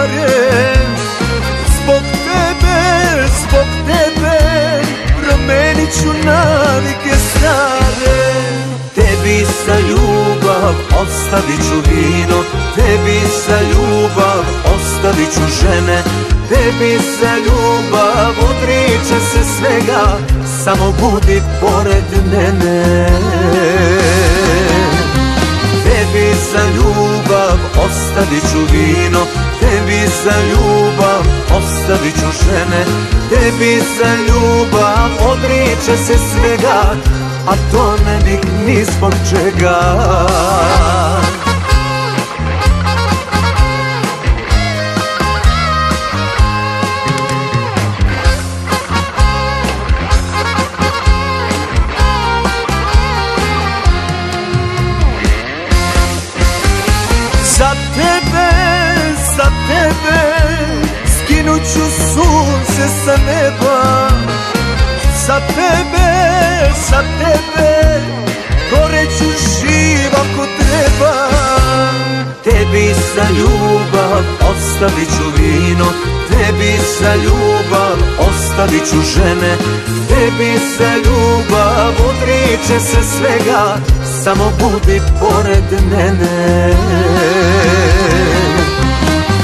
stare. Zbog tebe promenit ću navike stare. Tebi za ljubav ostavit ću vino, tebi za ljubav ostavit ću žene, tebi za ljubav odričem se svega, samo budi pored mene. Tebi za ljubav ostavit ću vino, tebi za ljubav ostavit ću žene, tebi za ljubav odričem se svega, a to ne bih ni zbog čega. Za tebe skinut ću sunce sa neba. Za tebe goreću živ ako treba. Tebi za ljubav ostavit ću vino, tebi za ljubav ostavit ću žene, tebi za ljubav odričem se svega, samo budi pored mene.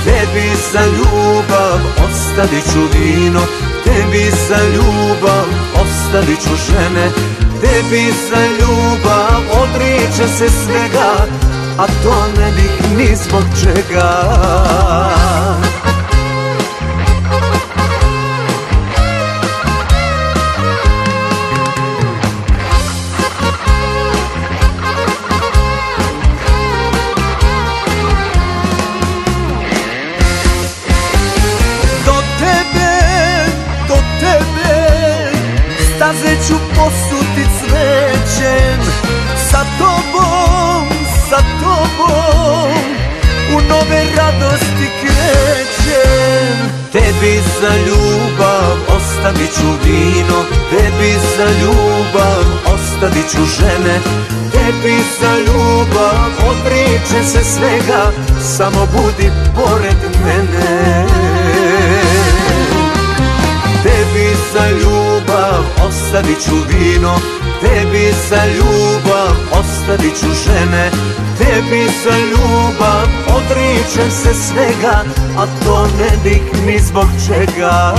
Tebi za ljubav ostavit ću vino, tebi za ljubav ostavit ću žene, tebi za ljubav odričem se svega, a to ne bih ni zbog čega. Staze ću posuti cvećem, sa tobom u nove radosti krećem. Tebi za ljubav ostavit ću vino, tebi za ljubav ostavit ću žene, tebi za ljubav odričem se svega, samo budi pored mene. Tebi za ljubav ostavit ću vino, tebi za ljubav ostavit ću žene, tebi za ljubav odričem se svega, a to ne bih ni zbog čega.